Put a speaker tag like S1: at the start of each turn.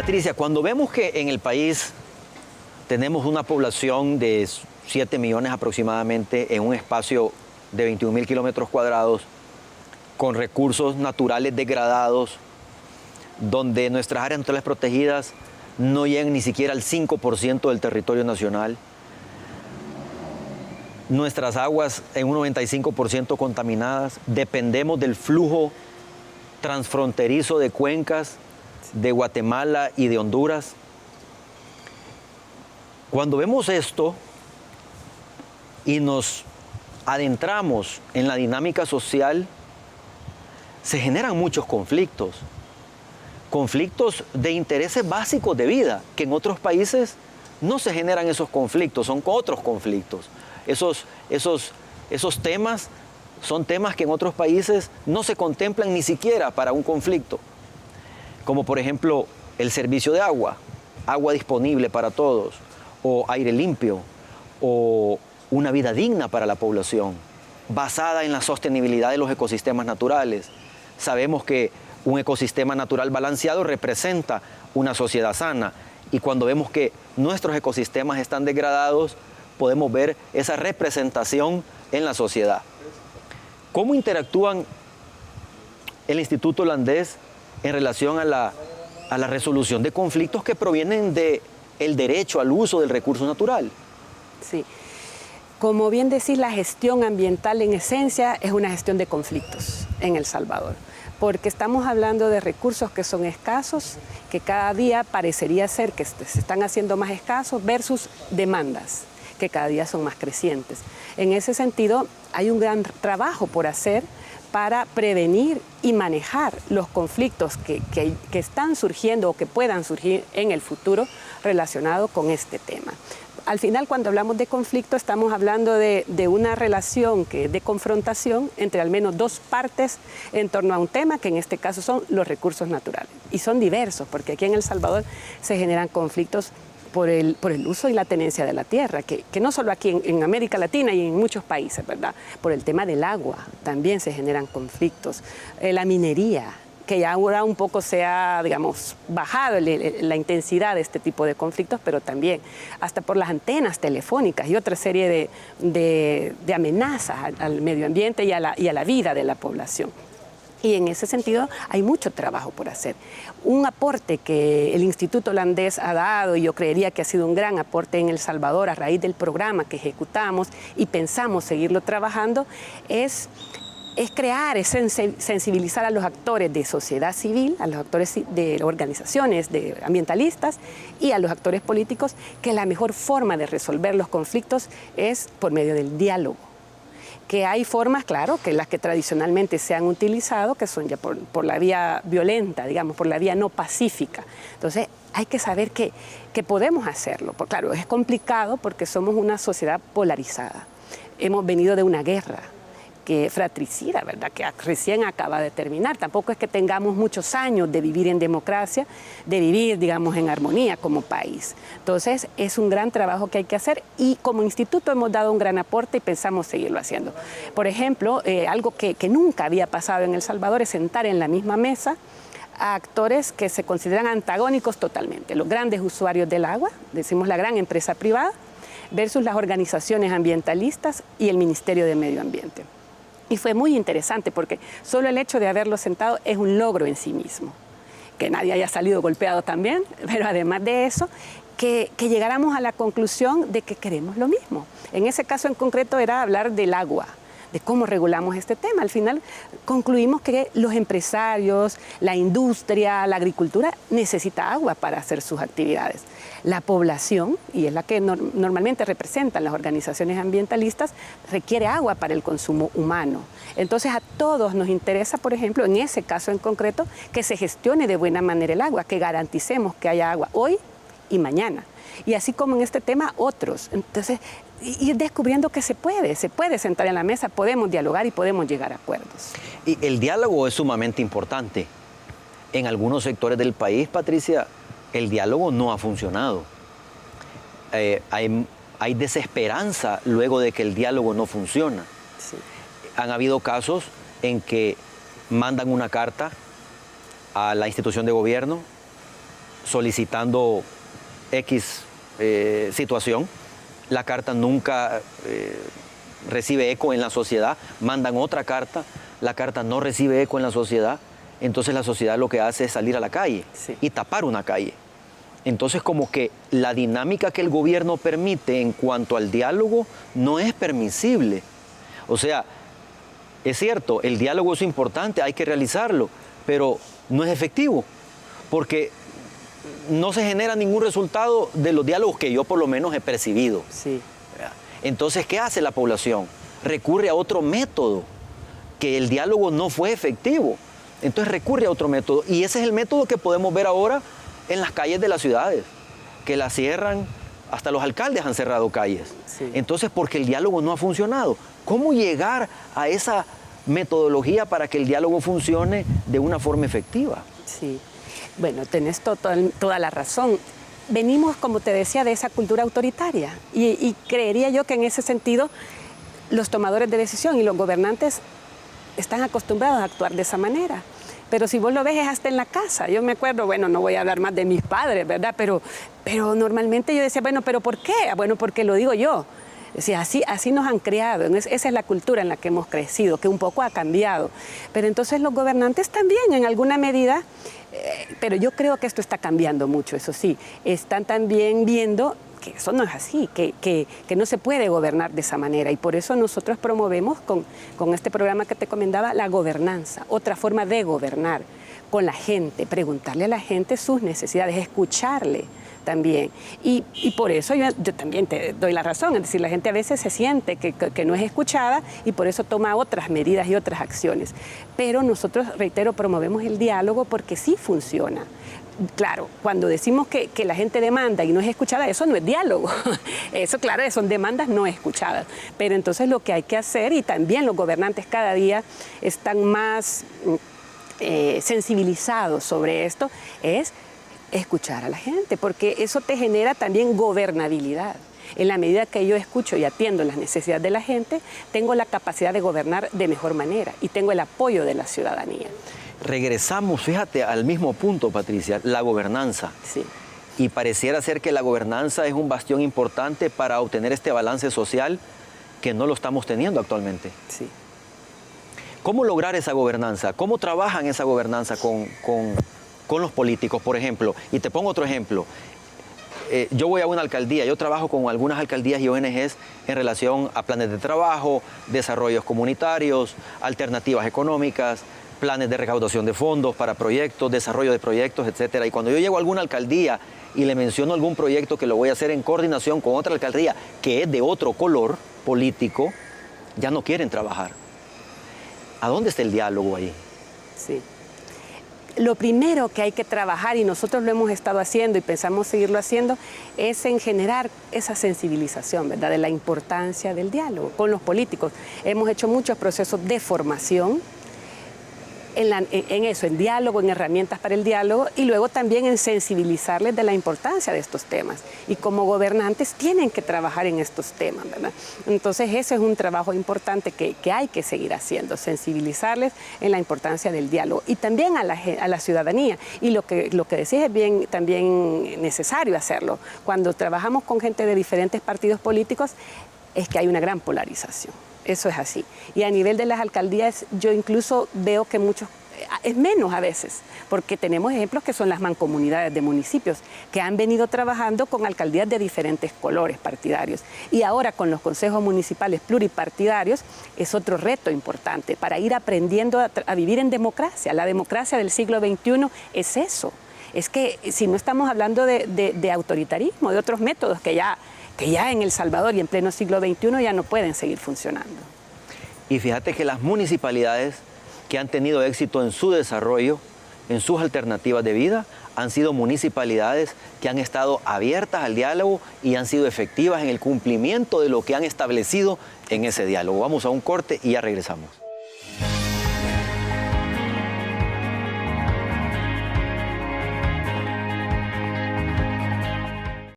S1: Patricia, cuando vemos que en el país tenemos una población de 7 millones aproximadamente en un espacio de 21.000 kilómetros cuadrados, con recursos naturales degradados, donde nuestras áreas naturales protegidas no llegan ni siquiera al 5% del territorio nacional, nuestras aguas en un 95% contaminadas, dependemos del flujo transfronterizo de cuencas de Guatemala y de Honduras. Cuando vemos esto y nos adentramos en la dinámica social, se generan muchos conflictos. Conflictos de intereses básicos de vida, que en otros países no se generan esos conflictos, son otros conflictos. Esos temas son temas que en otros países no se contemplan ni siquiera para un conflicto. Como por ejemplo el servicio de agua disponible para todos, o aire limpio, o una vida digna para la población, basada en la sostenibilidad de los ecosistemas naturales. Sabemos que un ecosistema natural balanceado representa una sociedad sana, y cuando vemos que nuestros ecosistemas están degradados, podemos ver esa representación en la sociedad. ¿Cómo interactúan el Instituto Holandés en relación a la resolución de conflictos que provienen del derecho al uso del recurso natural?
S2: Sí. Como bien decís, la gestión ambiental en esencia es una gestión de conflictos en El Salvador, porque estamos hablando de recursos que son escasos, que cada día parecería ser que se están haciendo más escasos, versus demandas que cada día son más crecientes. En ese sentido, hay un gran trabajo por hacer para prevenir y manejar los conflictos que están surgiendo o que puedan surgir en el futuro relacionado con este tema. Al final, cuando hablamos de conflicto, estamos hablando de una relación de confrontación entre al menos dos partes en torno a un tema, que en este caso son los recursos naturales. Y son diversos, porque aquí en El Salvador se generan conflictos por el uso y la tenencia de la tierra, que no solo aquí en América Latina y en muchos países, ¿verdad? Por el tema del agua también se generan conflictos. La minería, que ya ahora un poco se ha, digamos, bajado la intensidad de este tipo de conflictos, pero también hasta por las antenas telefónicas y otra serie de amenazas al medio ambiente y a la vida de la población. Y en ese sentido hay mucho trabajo por hacer. Un aporte que el Instituto Holandés ha dado, y yo creería que ha sido un gran aporte en El Salvador a raíz del programa que ejecutamos y pensamos seguirlo trabajando, es crear, es sensibilizar a los actores de sociedad civil, a los actores de organizaciones de ambientalistas y a los actores políticos, que la mejor forma de resolver los conflictos es por medio del diálogo. Que hay formas, claro, que las que tradicionalmente se han utilizado, que son ya por la vía violenta, digamos, por la vía no pacífica. Entonces, hay que saber que podemos hacerlo. Porque, claro, es complicado porque somos una sociedad polarizada. Hemos venido de una guerra fratricida, ¿verdad?, que recién acaba de terminar. Tampoco es que tengamos muchos años de vivir en democracia, de vivir, digamos, en armonía como país. Entonces, es un gran trabajo que hay que hacer, y como instituto hemos dado un gran aporte y pensamos seguirlo haciendo. Por ejemplo, algo que nunca había pasado en El Salvador es sentar en la misma mesa a actores que se consideran antagónicos totalmente. Los grandes usuarios del agua, decimos la gran empresa privada, versus las organizaciones ambientalistas y el Ministerio de Medio Ambiente. Y fue muy interesante porque solo el hecho de haberlo sentado es un logro en sí mismo. Que nadie haya salido golpeado también, pero además de eso, que llegáramos a la conclusión de que queremos lo mismo. En ese caso en concreto era hablar del agua, de cómo regulamos este tema. Al final concluimos que los empresarios, la industria, la agricultura necesita agua para hacer sus actividades. La población, y es la que normalmente representan las organizaciones ambientalistas, requiere agua para el consumo humano. Entonces a todos nos interesa, por ejemplo, en ese caso en concreto, que se gestione de buena manera el agua, que garanticemos que haya agua hoy y mañana. Y así como en este tema, otros. Entonces, ir descubriendo que se puede sentar en la mesa, podemos dialogar y podemos llegar a acuerdos.
S1: Y el diálogo es sumamente importante. En algunos sectores del país, Patricia, el diálogo no ha funcionado. Hay desesperanza luego de que el diálogo no funciona.
S2: Sí.
S1: Han habido casos en que mandan una carta a la institución de gobierno solicitando X situación. La carta nunca recibe eco en la sociedad, mandan otra carta, la carta no recibe eco en la sociedad, entonces la sociedad lo que hace es salir a la calle y tapar una calle. Entonces como que la dinámica que el gobierno permite en cuanto al diálogo no es permisible. O sea, es cierto, el diálogo es importante, hay que realizarlo, pero no es efectivo, porque no se genera ningún resultado de los diálogos que yo por lo menos he percibido.
S2: Sí.
S1: Entonces, ¿qué hace la población? Recurre a otro método, que el diálogo no fue efectivo. Entonces recurre a otro método, y ese es el método que podemos ver ahora en las calles de las ciudades, que las cierran, hasta los alcaldes han cerrado calles.
S2: Sí.
S1: Entonces, porque el diálogo no ha funcionado. ¿Cómo llegar a esa metodología para que el diálogo funcione de una forma efectiva?
S2: Sí, bueno, tenés toda la razón. Venimos, como te decía, de esa cultura autoritaria y creería yo que en ese sentido los tomadores de decisión y los gobernantes están acostumbrados a actuar de esa manera. Pero si vos lo ves es hasta en la casa. Yo me acuerdo, bueno, no voy a hablar más de mis padres, ¿verdad? Pero normalmente yo decía, bueno, ¿pero por qué? Bueno, porque lo digo yo. Decía, así nos han criado. Esa es la cultura en la que hemos crecido, que un poco ha cambiado. Pero entonces los gobernantes también, en alguna medida, pero yo creo que esto está cambiando mucho, eso sí. Están también viendo que eso no es así, que no se puede gobernar de esa manera, y por eso nosotros promovemos con este programa que te comentaba la gobernanza, otra forma de gobernar con la gente, preguntarle a la gente sus necesidades, escucharle también, y por eso yo también te doy la razón, es decir, la gente a veces se siente que no es escuchada y por eso toma otras medidas y otras acciones, pero nosotros, reitero, promovemos el diálogo porque sí funciona. Claro, cuando decimos que la gente demanda y no es escuchada, eso no es diálogo. Eso, claro, son demandas no escuchadas. Pero entonces lo que hay que hacer, y también los gobernantes cada día están más sensibilizados sobre esto, es escuchar a la gente, porque eso te genera también gobernabilidad. En la medida que yo escucho y atiendo las necesidades de la gente, tengo la capacidad de gobernar de mejor manera y tengo el apoyo de la ciudadanía.
S1: Regresamos, fíjate, al mismo punto, Patricia, la gobernanza.
S2: Sí.
S1: Y pareciera ser que la gobernanza es un bastión importante para obtener este balance social que no lo estamos teniendo actualmente.
S2: Sí.
S1: ¿Cómo lograr esa gobernanza? ¿Cómo trabajan esa gobernanza con los políticos, por ejemplo? Y te pongo otro ejemplo. Yo voy a una alcaldía, yo trabajo con algunas alcaldías y ONGs en relación a planes de trabajo, desarrollos comunitarios, alternativas económicas, planes de recaudación de fondos para proyectos, desarrollo de proyectos, etcétera. Y cuando yo llego a alguna alcaldía y le menciono algún proyecto que lo voy a hacer en coordinación con otra alcaldía que es de otro color político, ya no quieren trabajar. ¿A dónde está el diálogo ahí?
S2: Sí. Lo primero que hay que trabajar, y nosotros lo hemos estado haciendo y pensamos seguirlo haciendo, es en generar esa sensibilización, ¿verdad?, de la importancia del diálogo con los políticos. Hemos hecho muchos procesos de formación en eso, en diálogo, en herramientas para el diálogo, y luego también en sensibilizarles de la importancia de estos temas. Y como gobernantes tienen que trabajar en estos temas, ¿verdad? Entonces ese es un trabajo importante que hay que seguir haciendo, sensibilizarles en la importancia del diálogo y también a la ciudadanía. Y lo que decís es bien también necesario hacerlo. Cuando trabajamos con gente de diferentes partidos políticos es que hay una gran polarización. Eso es así. Y a nivel de las alcaldías, yo incluso veo que muchos, es menos a veces, porque tenemos ejemplos que son las mancomunidades de municipios, que han venido trabajando con alcaldías de diferentes colores partidarios. Y ahora con los consejos municipales pluripartidarios es otro reto importante para ir aprendiendo a vivir en democracia. La democracia del siglo XXI es eso. Es que si no estamos hablando de autoritarismo, de otros métodos que ya en El Salvador y en pleno siglo XXI ya no pueden seguir funcionando.
S1: Y fíjate que las municipalidades que han tenido éxito en su desarrollo, en sus alternativas de vida, han sido municipalidades que han estado abiertas al diálogo y han sido efectivas en el cumplimiento de lo que han establecido en ese diálogo. Vamos a un corte y ya regresamos.